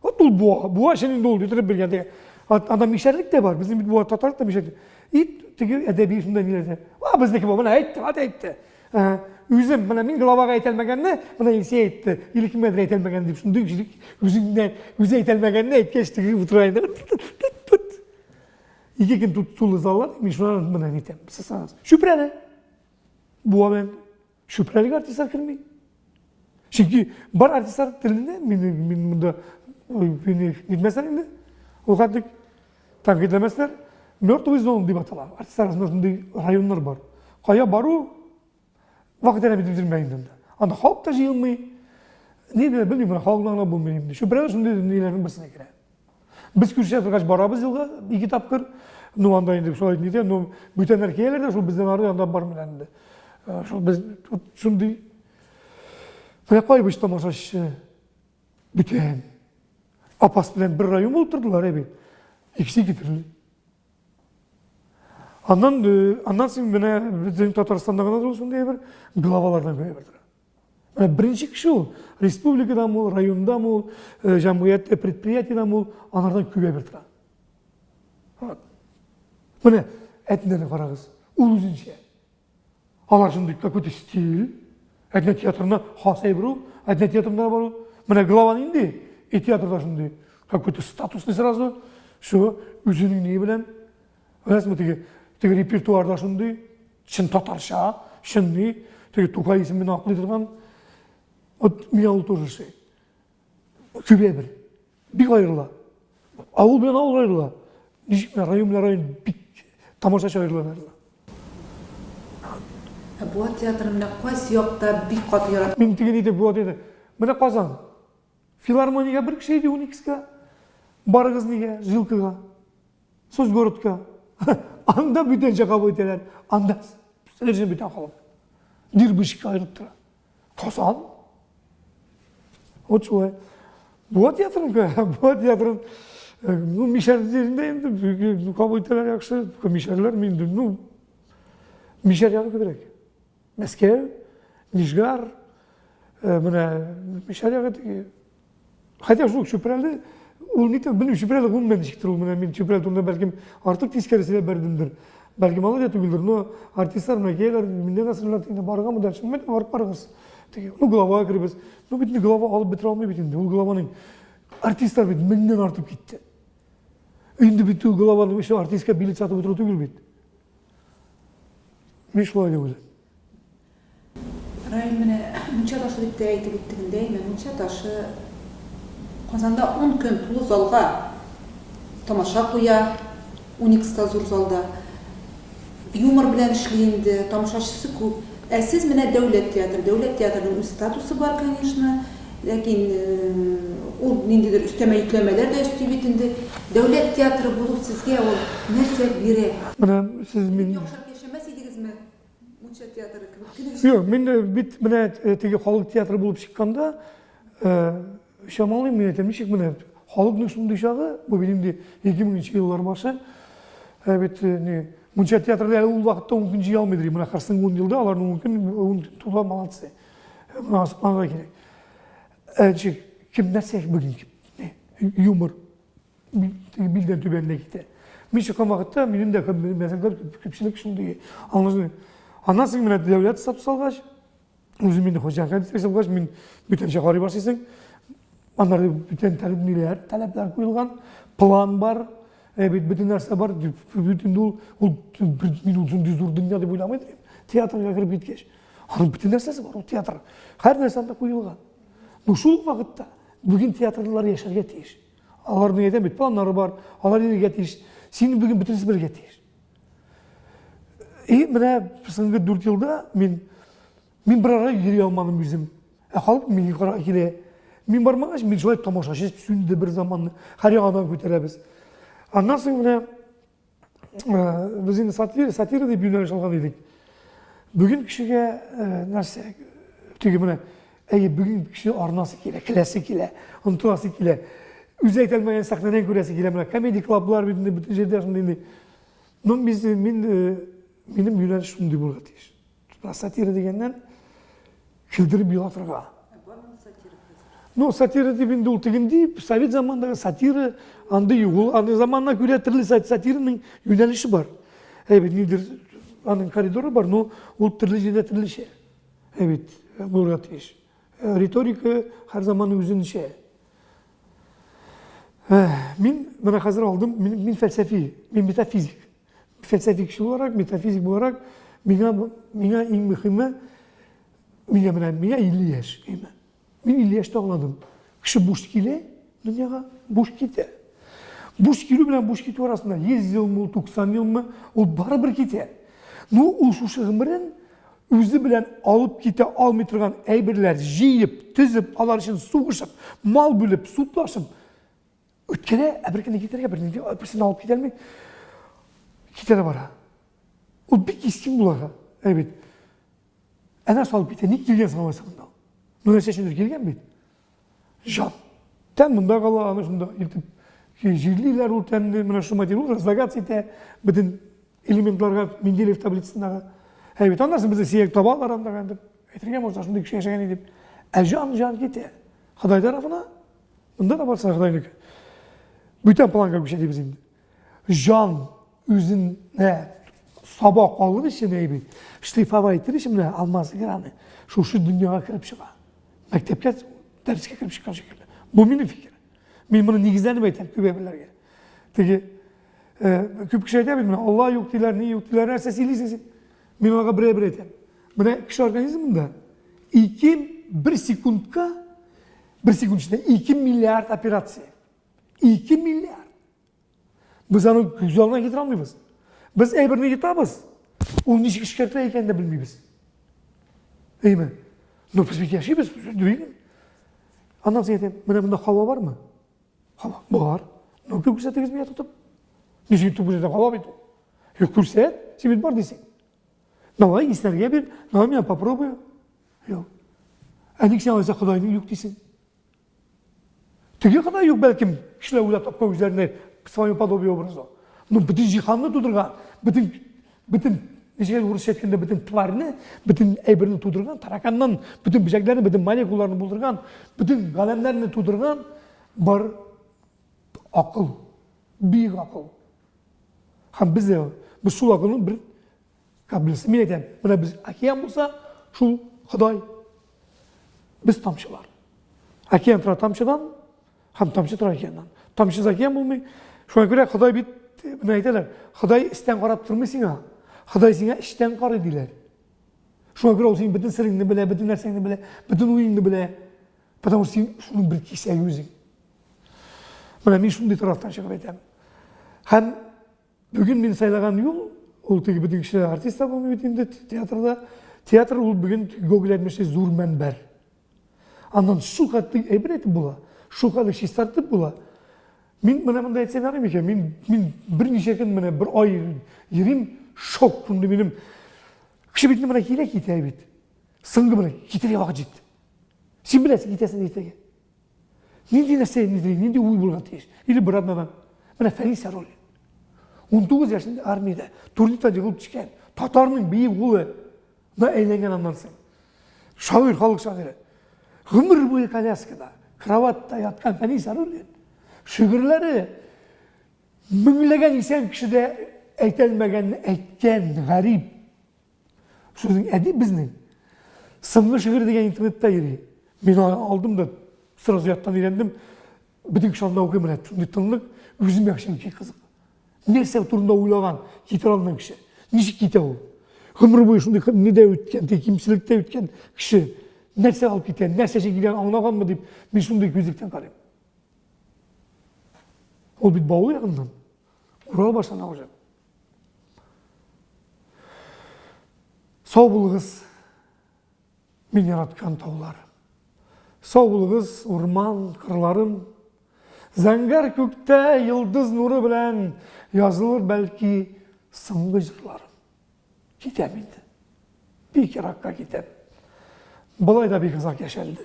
[SPEAKER 2] Бұл бұға шенінде ол өтіріп бергенде. Анда мишерлік те бар, біздің бұға татарлық та мишерлік. Ит теге әдәби шында нелерде. Біздікі ба, мына әйтті. Өзім, мен главаға әйтелмәгенне, мына есе әйтті. Елік мәдір әйтелмәгенне деп шынды өзі әйтелмәгенне әйткештігі ұтырайында. İki gün tutulu zallar, мен şuna bana nitem. Şüpheli. Bu ben şüpheli artistler kırmıyor. Çünkü bar artistler dilinde, min bunda gitmezler indi. O kadar takip edemezler. Mörtü zon diye batalar. Artistler arasında rayonlar var. Kaya baru vakitine bitirmeyin de. Anda halk da jıyılmıyor. Ne bilmiyorum, halklarla bulmayayım. Şüpheli şunu nelerin basına girer. Biz күршәп kaç barabız yılda 2 tapkır. Anda indi şöyle neydi? Bütün erkekler de şu bizden arıyor anda barım elinde. Şu biz şimdi ne koymuş tamaşaş bütün apas bilen bir rayon oturdular evet. İkisi getirildi. Andan sonra bizim Tataristan'da kadar olsun diye bir glavalardan koyuyorlar. Birinci kişi ol, Respublika'da mı, rayonda mı, jamiyette, предприятияда mı, onlardan kübe bir tıra. Mene, etneni karağız, uluzunca. Alar şimdi kakıt stil, etne tiyatrına hasay buru, etne tiyatrında var. Mene glavan indi, tiyatrda şimdi kakıt statuslu sırası, şu üzünün neyi bilen, öylesi tege repertuarda şimdi, şın Tatarşa, şimdi, tege Tukay ismini aklıdırgan, Miyavul тоже şey. Kübe bir ayrıla. Avul bilen avul ayrıla. Nişik rayon bir tamaşaç ayrıla.
[SPEAKER 1] Bu tiyatrında koysi yok da bir katı yarat.
[SPEAKER 2] Min tigeni de bu dedi. Mene Kazan. Filarmoniga bir şeydi Unikska. Bargızniga, Jilkıga. Sozgorodka. Anda bütün çakabı iteler. Anda seyirci bütün kalıp. Dirbışık ayrıp tıra. Kazan. O çuva. Bu tiyatrın mişerlerinde kabul iteler yakşı. Mişerler miydi? Mişer yağı giderek. Meskev, Nijgar, mişer yağı giderek. Hatta şu şüpheli, benim şüpheli olmayan çıktır olmayan. Ben şüpheli olduğunda belki artık tezkeresiyle berdimdir. Belki malı da tügüldür. No artistler mekeler, minden asırlar tine barga mı dersin? Ben var bargas. No glava giribes. No bitni glava alıp bitir almayı bitindi. O glavanın artistler bit minden artıp gitti. Indi bitti o glavanın işte artistka bilet satıp bitir tügül bit. Miş öyle öyle.
[SPEAKER 1] Rayın mene Muncha taşı deyip de aytып ettigindey, men Muncha taşı Kazanda 10 gün tulu zalga tamaşa koya, Uniksta zor zalda юмор bilen işleyindi, tamaşaçısı көп. Siz mene devlet tiyatrının statusu var конечно, lakin o nindidir üsteme yüklemeler de üstü bitindi. Devlet tiyatrı bulup sizge o nerse bire.
[SPEAKER 2] Mene siz min
[SPEAKER 1] Yokşap yaşamaz idiniz mi? Muncha tiyatrı gibi.
[SPEAKER 2] Yok, men bit mene tege halk tiyatrı bulup çıkkanda şamalıyım men etemmişik mene halk nüksünün dışarı bu benim de 2000 yıllar başı. Evet ne Muncha tiyatrda ul vaqtda mümkün jiy almaydı. Mene qarsın 10 yılda alar mümkün tuta malatsı. Asıqlanğa gerek. Kim nerse bugün юмор bilden tübenle gitti. Men çıkan vaqtda menin de mesela köpçülük şunday anlaşıldı. Anasın mene devlet status algaç. Özüm meni hocagan status algaç men bütün şahari başlasın. Anlarda bütün talepler koyulgan, plan var. Bütün narsa var. Bütün o minutun düzdur dünya deb oylamaydı. Tiyatroga kirib ketgach. Аның бүтін нәрсесі бар, ол театр. Her нәрсені қойылған. Шул вакытта бүгін театрлар яшәргә тиеш. Аларның әдәбият планнары бар, алар иргә тиеш. Син бүгін бүтінсіз белгә тиеш. Менә соңгы 4 елда мин бер ара йөри алмадым үзем. Халык мине кара килә. Мин бармагач, мин шулай тамашачы сүнде бер заманны. Һәр ягынан күтәрәбез. Аннан соң менә без инде сатира дип юнәлеш алган идек. Бүгін кешегә нәрсә? Теге менә бүгін кеше арнасы килә, киләсе килә, онтасы килә. Үзе әйтелмәгән сәхнәдән күрәсе килә. Менә комедия клублар бүтән җирдә шундый инде. Минем юнәлеш шундый булырга тиеш. Сатира дигәннән килдереп елатырга. Сатира дип инде ул тегенди совет заманындагы сатира андый ул аны заманына күрә төрле сатираның юнәлеше бар. Нидер аның коридоры бар, но ул төрле җирдә төрлечә. Булырга тиеш. Риторика һәр заман үзенчә. Мин менә хәзер алдым, мин фәлсәфи, мин метафизик. Фәлсәфик кеше буларак, метафизик буларак, миңа иң мөһиме миңа 50 яшь. Мин 50 яшьтә аңладым. Кеше буш килә, дөньяга буш китә. Буш килү белән буш китү арасында 100 елмы, 90 елмы, ул барыбер китә. Ул шушы гомерен үзе белән алып китә алмый торган әйберләр җыеп, тизеп, алар өчен сугышып, мал бүлеп, сутлашып үткәнә, беркемне китәргә берсен алып китә алмый. Китә бара. Ул бик искин булага. Әнә салып китә, ник килгән самасында. Нәрсә өчен килгән бит? Жан. Тән монда кала, аны шунда илтеп җирлиләр ул тәнне, менә шу материал разлагаться итә, бөтен элементларга Менделеев таблицасындагы. Аннан соң безне сөяк табалар анда әйтергә можно шундый кеше яшәгән дип. Жан китә. Ходай тарафына. Монда да барса Ходайныкы. Бүтән планга күчәбез инде. Жан үзенә сабак алыр өчен шлифовать итер өчен менә алмаз граны шушы дөньяга кирип чыга. Мәктәпкә дәрескә кирип чыккан шикелле. Бу минем фикер. Мин моны нигезләнеп әйтәм күбәбеләргә. Теге күп кеше әйтә бит, Алла юк диләр, ни юк диләр, нәрсә сөйлисең? Мин аңа бер әйтәм. Менә кеше организмында 1 секундка 1 секунд эчендә 2 миллиард операция. 2 миллиард. Biz аны күз алдына китерә алмыйбыз. Biz әйберне йотабыз. Ул ничек эшкәртелә икәнен дә белмибез. Без бит яшибез, дөрен. Аннан соң әйтәм, менә монда һава бармы? Һава бар. Күрсәтегез миңа тотып. Ничек күрсәтә һава бит? Күрсәт, син бит бар дисең. Давай исәргә бир, давай мен попробую. Юк. Ник син алса Ходайның юк дисең? Теге Ходай юк бәлкем, кешеләр уйлап тапкан үзләренә свое подобие образа. Бөтен җиһанны тудырган, бөтен ничек урысча әйткәндә бөтен тварны, бөтен әйберне тудырган, тараканнан бөтен бөҗәкләрне, бөтен молекулаларны булдырган, бөтен галәмнәрне тудырган бар акыл, бик акыл. Һәм без шул акылның бер кабиласы. Мин әйтәм, менә без океан булса, шул Ходай. Без тамчылар. Океан тора тамчыдан, һәм тамчы тора океаннан. Тамчысыз океан булмый. Шуңа күрә Ходай бит, менә әйтәләр, Ходай истән карап тормый сиңа. Ходай сиңа эчтән карый диләр. Шуңа күрә ул синең бөтен сиреңне белә, бөтен нәрсәңне белә, бөтен уеңны белә. Потому что син шуның бер кисәге үзең. Менә мин шундый тарафтан чыгып әйтәм. Һәм бүген мин сайлаган юл, ул теге бөтен кешеләр артист булмый бит инде театрда. Театр ул бүген Гоголь әйтмешчә зур мәнбәр. Аннан шул хәтле әйбер була, шул хәтле чистартып була. Мин менә монда әйтсәм ярый микән? Мин берничә көн менә бер ай йөрим, шок шундый минем. Кеше бит менә килә китә бит. Соңгы менә китәргә вакыт җитте. Син беләсең китәсен иртәгә. Нинди нәрсә, нинди уй булган тиеш. Или бер адман. Менә Фәнис Яруллин. 19 yaşında armiyada Turni'den yıkılıp çıkan Tatar'ın büyük oğlu da eğlenen anlarsın. Şair, halk şairi. Ömür boyu Kalyaska'da, kravatta yatkan Fənis Yarulin. Şiirleri minglegen insan kişide aytılmagan garip. Sözün edip bizning. Sınlı şiir degan internette yeri. Men aldım da sırası yattan öğrendim. Bütün kişilerinde okuyum ben. Tınlık, yüzüm yakışım ki kızık. Nerse turunda uylagan, kiter almayan kişi. Nişik kite o? Ömrü boyu şunday ne de ötken, tekimçilikte ötken kişi nerse alıp giten, nerse giden anlagan mı deyip ben şunday gözlükten karayım. O bir bağı yakından. Ural baştan alacak. Sağ bulunuz, min yaratkan tağlar. Sağ bulunuz, orman, kırlarım. Zəngər kökte yıldız nuru bilen yazılır belki sıngı jırlarım. Gitem indi. Bir kere hakka gitem. Balay da bir kızak yaşandı.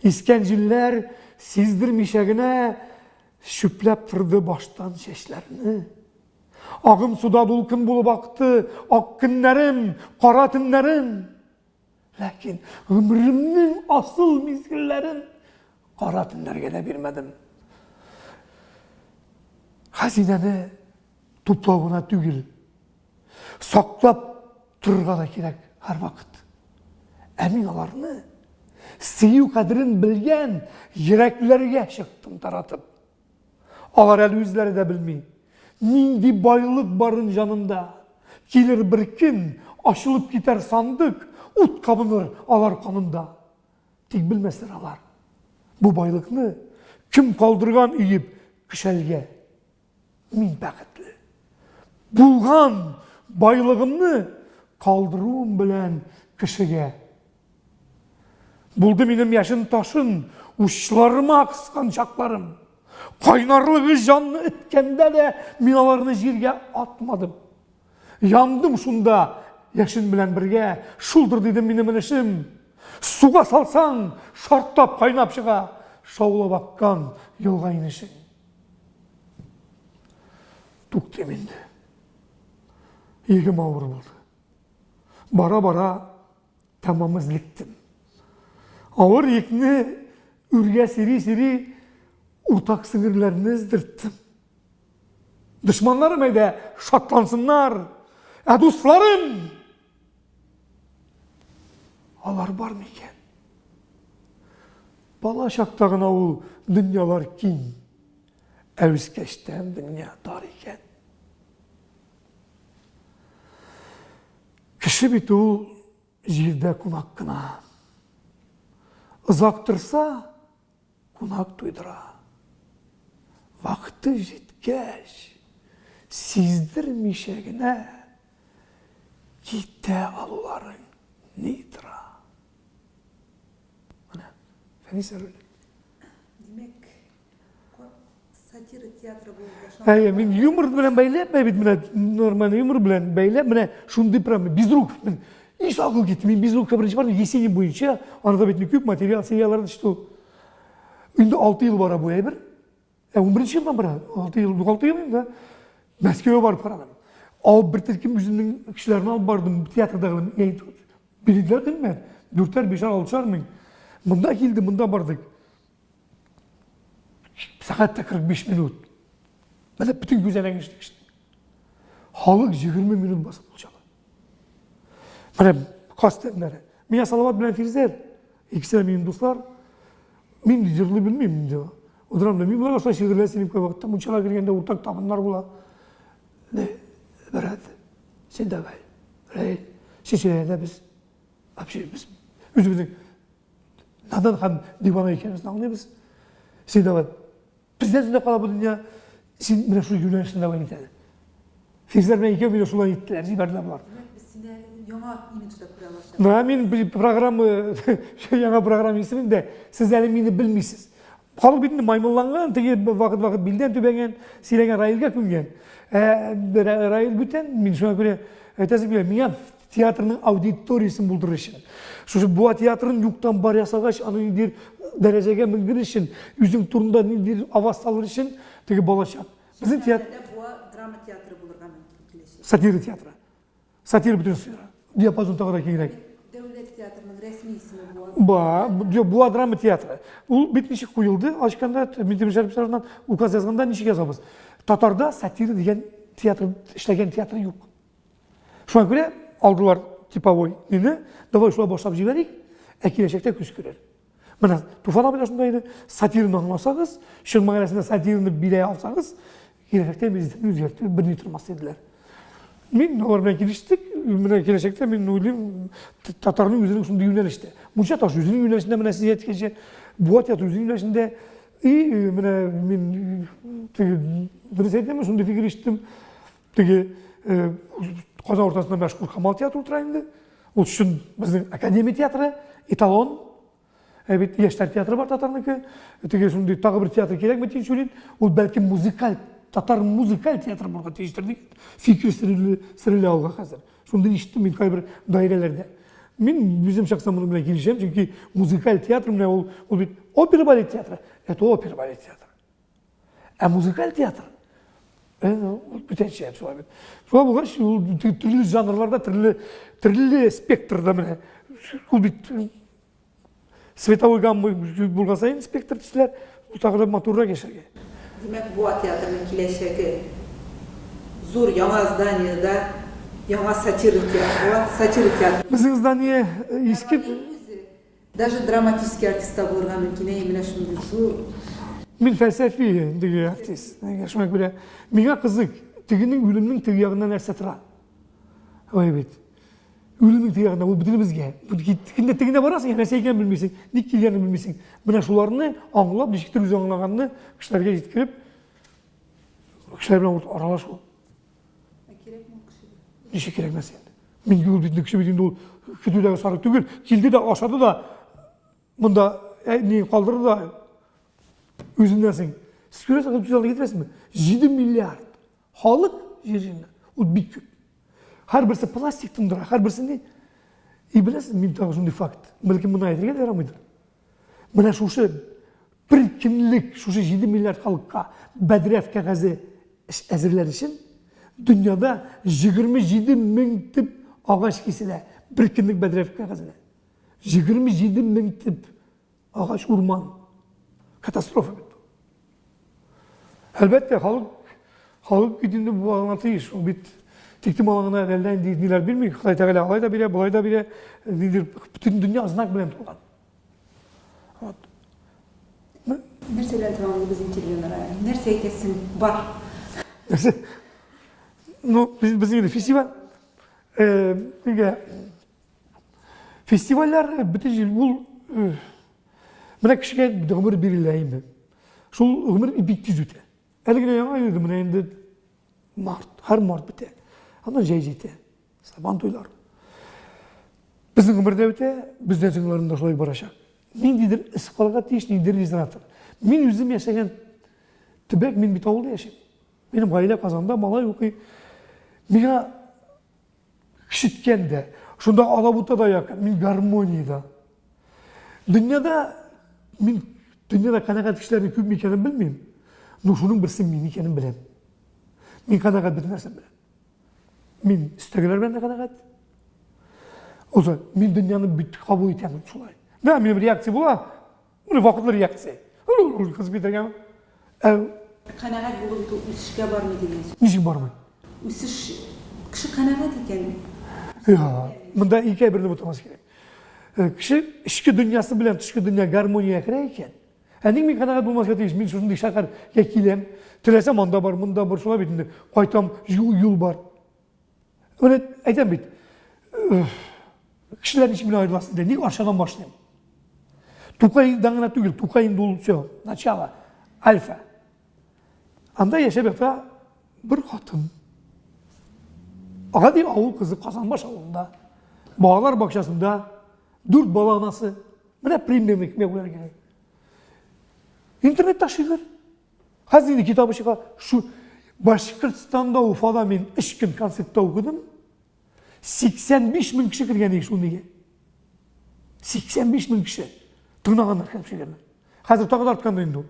[SPEAKER 2] İskenciller sizdirmişegine şüplep tırdı baştan şeşlerini. Ağım suda dulkun bulup aktı, ak günlerim, kara tünlerim. Lakin ömrümün asıl mizgillerin kara tünlerge de bilmedim. Hazineni tuplağına tügül, saklap turgana kerek her vakit. Emin alarını, seyu kadrin bilgen yüreklerge çıktım taratıp. Alar el yüzleri de bilmeyin. Mindi bayılık barın canında. Gelir bir gün, aşılıp gider sandık, ut kabınır alar kanında. Tek bilmezler alar. Bu bayılıkını kim kaldırgan iyip kışelge. Min bəxtli. Bulgan baylığımını kaldırığım bilen kişiye. Buldu benim yaşın taşın, uçlarıma kıskan çaklarım. Kaynarlığı canlı etkende de minalarını jirge atmadım. Yandım şunda yaşın bilen birge, şuldur dedim benim işim. Suga salsan şarttap kaynap çığa, şavula bakkan yılga inişin. Tuk demindi. Yegim ağır oldu. Bara bara tamamızlıktım. Ağır yekini ürge siri urtak sınırlarını ızdırttım. Düşmanlarım ede şatlansınlar. Dostlarım! Alar var mı iken? Bala şaktağın avu dünyalar kin. Evizkeşten dünya dar iken. Kişi bitu jirde kunakkına. Izaktırsa kunak duydura. Vakti jitkeş sizdirmişegine gitte aluların nidra. Fenisa öyle.
[SPEAKER 1] Demek satira tiyatro boyunca.
[SPEAKER 2] Min yumur bilen beylep bebit normal yumur bilen beylep mine şunday pram bizruk min hiç akıl gitmeyin bizruk birinci var yeseni boyunca anada bitni küp materyal seriyaların işte indi 6 yıl var bu bir. 11. yıldan beri 6 yıl da Moskova'ya var paradım. Al bir terkim yüzünün kişilerini alıp bardım tiyatroda bildiler değil mi? 4'er 5'er 6'er min. Bunda geldi bunda bardık. Saatte 45 minut. Ben hep bütün güzele geçtik işte. Halık 20 minut basıp olacak. Ben kastemlere. Miya Salavat bilen Firzer. İkisi benim dostlar. Min cırlı bilmeyeyim diyor. O dönemde min bunlar aslında şiirler silip koy vakti. Munçala girgende ortak tabınlar bula. Ne? Berat. Sen de gay. Şişirede biz. Biz. Yüzümüzün. Neden hem divana hikayemizden anlıyoruz? Sen de var. Bizden de kala bu dünya. Sen bile şu güneşinde var gittiler. Firzer bile 2 milyon sulan gittiler. Ziberler var.
[SPEAKER 1] Biz sine yana imajda kura başladık.
[SPEAKER 2] Min bir programı, yana program ismini de siz elimini bilmişsiniz. Halk bitini maymunlangan, teki vakit bilden tübengen, silegen rayilga küngen. Rayil büten, min şuna göre, ötesi bile, miya tiyatrının auditoriyasını bulduruşun. Şu bu tiyatrın yuktan bar yasagaş, anı dir derecege mingirişin, yüzün turunda nidir avaz salırışın, teki balaşak. Bizim tiyatr...
[SPEAKER 1] Bu drama tiyatrı bulurgan mümkünleşir.
[SPEAKER 2] Satiri tiyatro. Satiri bütün sıyra. Diyapazon tağdaki gerek.
[SPEAKER 1] Devlet tiyatrının resmi ismi bu.
[SPEAKER 2] Bu drama tiyatro. Bu bitmişik koyuldu. Aşkanda Milli Şerif tarafından ukaz yazganda nişik yazamız. Tatar'da satiri diyen tiyatro, işlegen tiyatro yok. Şuna göre aldılar tipavoy nini. Davay şuna başlap jiberik. Ekileşekte küskürer. Mana Tufan abi de şundaydı. Satirini anlasanız, Şırman arasında satirini bile alsanız, gelecekte bizden üzerti birini tırmaz dediler. Min olар bilen kiriştik. Mine gelecekte min uyluyum Tatar'ın yüzünün şunday yönelişte. Bunca taş yüzünün yönelişinde mine size yetkece. Bu at yüzünün yönelişinde iyi mine min Dreseyde mi şunday fikir içtim. Tege Kazan ortasında meşgul Kamal Tiyatro oturayındı. O için bizim akademi tiyatrı, etalon. Evet, Yaşlar Tiyatro var Tatar'nınki. Tege şunday tağı bir tiyatro gerek mi diye söyleyeyim. O belki müzikal Tatar müzikal tiyatro burada değiştirdik. Fikir sırrıyla alga hazır. Şundan işittim ben kayber dairelerde. Ben bizim şahsen bunu bile gireceğim çünkü müzikal tiyatro ne ol bir opera balet tiyatro. O opera balet tiyatro. Müzikal tiyatro. Bütün şey hepsi var. Sonra bu kadar türlü janrlarda, türlü spektrda mene. Bu bir Svetovoy gamma bulgasayın spektr tüsler bu takırda motorra geçerge.
[SPEAKER 1] Demek bu tiyatrının kileşeki zor yana zdaniyada yana satiri tiyatro.
[SPEAKER 2] Bizim zdaniye eski
[SPEAKER 1] Даже драматический артист olurga mümkün emine şimdi zor.
[SPEAKER 2] Min felsefi diye artist. Yaşamak bile. Mine kızık. Tiginin ölümün tigiyağından ersatira. Evet. Ölümün tigiyağından bu bütün bizge. Tiginde varasın ya neseyken bilmesin. Dik kilyanı bilmesin. Buna şularını anlap, dişiktir yüzü anlağanını kişilerge yetkirip kişiler bilen aralaş o.
[SPEAKER 1] Gerek mi o kişi?
[SPEAKER 2] Dişi gerekmez yani. Min gül bitinde kişi bitinde o kötü de sarı tügül. Kildi de aşadı da bunda kaldırır da özündensin. Siz görüyorsanız güzel getiresin mi? 7 milyar halık yerine. O bir küp. Her birisi plastik tındıra. Her birisi ne? İyi bilirsin min tağızın fakt. Belki buna yedirge de yaramıdır. Buna şuşu bir kimlik, şuşu 7 milyar halıkka bedref kağızı ezirler için dünyada 27 bin tip ağaç kesilir. Bir kimlik bedref kağızı. 27 bin tip ağaç urman. Katastrofa bu. Elbette halk güdümde bu anlatıyı o bit tiktim alanına elden dinler bilmiyor. Xitay Teala alay da bile, bulay da bile nedir? Bütün dünya aznak bilen tuğlan.
[SPEAKER 1] Nerseler devamlı biz interviewlara. Nerse kesin var.
[SPEAKER 2] No, bizim de festival. Festivaller bütün bu Bana kişiye ömür birileyim. Şul ömür bitti züte. Elgine yana yürüdüm indi Mart, her Mart bite. Ama jeyjite. Saban toylar. Bizim ömürde bite, bizden sınırlarında şolay baraşak. Min didir ıskalaga tiş nidir izranatır. Min yüzüm yaşayan tübek min bita oldu yaşayım. Benim aile kazanda malay okuy. Mina kişitken de, şunda alabuta da yakın, min garmoniyada. Dünyada kanakat kişilerin küp mi ikenin bilmeyeyim. Şunun birisi min ikenin bilem. Min kanakat bir nersen bilem. Min istegiler ben de kanakat. O zaman min dünyanın bütün kabul itenin şulay. Ne min bir reaksiya bula? Bunu vakitli reaksiya. Kız bitirgen.
[SPEAKER 1] Kanakat bulup da üsüşke var mı diyiniz?
[SPEAKER 2] Nişik var mı?
[SPEAKER 1] Üsüş, kişi kanakat iken.
[SPEAKER 2] Ya, bunda iki birini butaması gerek. Kişi işki dünyası bilen tışkı dünya garmoniya kireyken. Hendik mi kanakat bulması gerekiyor? Min şunu dışakar yekilem. Tilesem onda var, bunda var, şuna bitinde. Koytam yul var. Öyle ayten bit. Kişilerin içimine ayrılasın diye. Niye aşağıdan başlayayım? Tukayın dağına tügül, tukayın dolusu. Начало. Alfa. Anda yaşabekta bir hatun. Adi avul kızı Kazanbaş avulunda. Bağlar bakışasında 4 bala anası. Bana premium ekmeğe koyar gerek. İnternet taşıyır. Hazine kitabı çıkar. Şu Başkırtistan'da Ufa'da ben 3 gün konseptte okudum. 85 bin kişi kirgen şu diye. 85 bin kişi. Tırnağından kişilerine. Hazır takıda artkan döndü.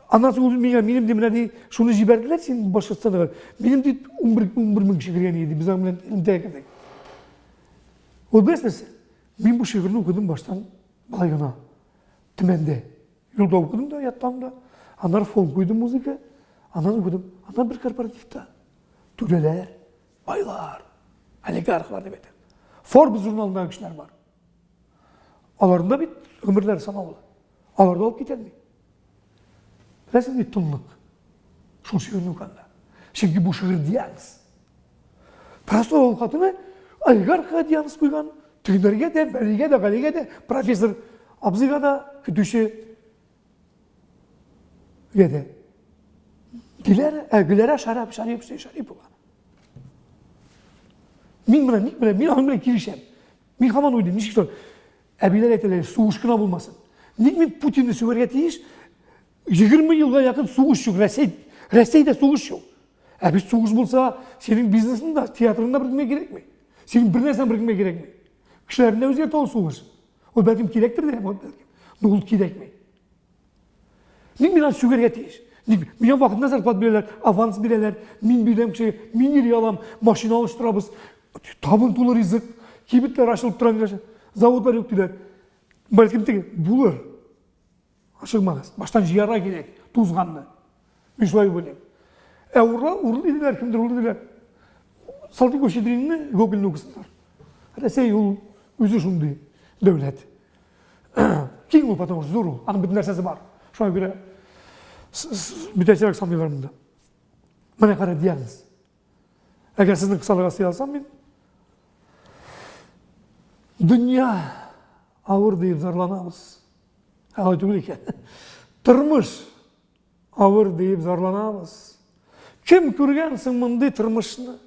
[SPEAKER 2] Anası uzun benim demine şunu jiberdiler sen Başkırtistan'da var. Benim de 11 bin kişi kirgen yedi. Biz onunla elimde girdik. O besmesi. Ben bu şiirini okudum baştan baygına. Tümende. Yolda okudum da yatağımda. Anlar folk koydum müzika. Anlar okudum. Anlar bir korporatifte. Türeler, baylar, oligarklar demektir. Forbes jurnalında kişiler var. Alarında bir ömürler sana olur. Alarda olup gider mi? Resim bir tınlık. Şu şiirini okanda. Çünkü bu şiir diyeniz. Просто ол қатыны олигархқа диагноз қойған, түйіндерге де, бәлеге де, ғалиге де, профессор абзыға да, күтуші еді. Гүләрі Шарипова. Мен аңыммен келішем. Мен қаман ойдым, нешік сол, әбейлер әйтелер, суғышқына болмасын. Мен Путинді сөверге тейіш, 20 жылға яқын суғыш жоқ, Рәсейде суғыш жоқ. Әбіс суғыш болса, сенің бизнесің да, театрың да біргіме керек ме? Сенің бір нәрсен біргіме керек ме? Кішілерінде өзгерті ол суғыш. Ол бәлкім керектір де, но ол керек ме? Мен сөверге тейіш. Мен вақытында зарплат берелер, аванс берелер, мен берем кіші, мен ере алам, машина алыштырабыз, табын толы ризық, кебітлер ашылып тұран кәші, заводлар өктілер. Бәлкім тегі, бұлыр. Ашылмағыз, баштан жияра керек, туызғанны. Мен шылай бөлем. Урлы еділер, кімдір урлы еділер? Салтиков Щедринні Гогольны оқысындар. Рәсей ол өзі шынды дәулет. Кең ол, потому что зор ол, аңын бітін нәрсесі бар. Шуға көре бүтәсерек санмайларымда. Мәне қара диагноз. Әгер сіздің қысалыға сый алсам мен, дүния ауыр дейіп зарланамыз. Әлі түгіл екен. Тұрмыш ауыр дейіп зарланамыз. Кім көргенсің мұндай тұрмышны?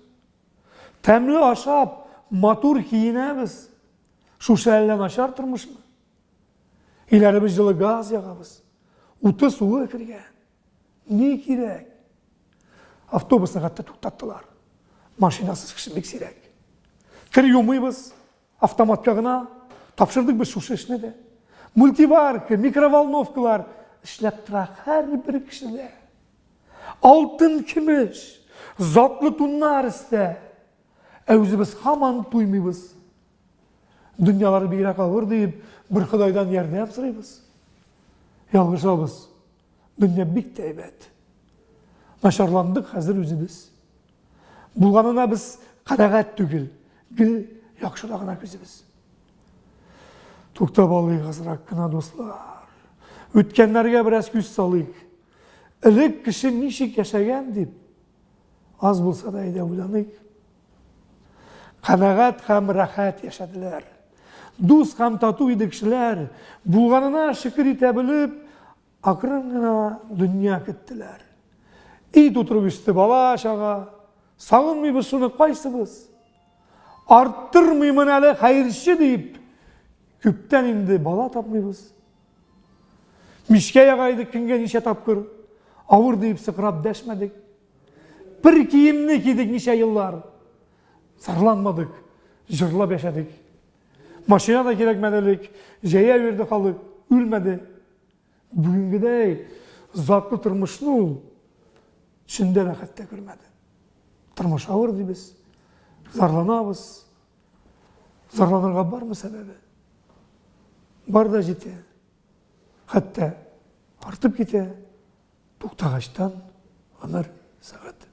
[SPEAKER 2] Тәмлі ашап, матур киінеміз. Шушәлілен ашар тұрмышны. Иләріміз жылы газ яғамыз. Уты суы кірген. Не керек? Автобусны қатты тоқтаттылар. Машинасыз кішімек сирек. Кір емейбіз, автоматқа ғына, тапшырдық біз шушы ішіне де. Мультиварка, микроволновкалар ішлеп тұрақ әр бір кішіде. Алтын кіміш, затлы тұннар істе. Әузі біз қаман туймейбіз. Дүниялары бейрақ ауыр дейіп, бір құдайдан ярдәм сұрайбыз. Ялғышабыз. Дүния бик тәйбәт. Нашарландық қазір өзіміз. Бұлғанына біз қадағат түгіл, гіл яқшылағына көзіміз. Тоқтап алайық азырақ кіна достар. Өткенлерге біраз көз салайық. Ілік кіші нешік яшаған деп, аз болса да айда ойланайық. Қанағат қам рахат яшадылар. Дус қам тату еді кішілер, бұлғанына шүкір ете біліп, ақырыңына дүния кеттілер. Ит отырып үсті бала шаға, сағынмайбыз шыны қайсыбыз. Арттырмаймын әлі қайыршы дейіп, көптен енді бала тапмайбыз. Мишке ағайды күнге неше тапқыр, ауыр дейіп сықырап дәшмәдік. Бір киімні кедік неше йыллар. Сарланмадық, жырлап яшадық. Машина да керекмәделік, жая өрді қалық, өлмәді. Бүгінгідей затлы тұрмышны ол, ішінде рәхәтті көрмәді. Тұрмыш ауыр дейбіз, зарланабыз. Зарланырға бар мы сәбәбі? Бар да жете, хәтті артып кете, тоқтағаштан ғымыр сағат.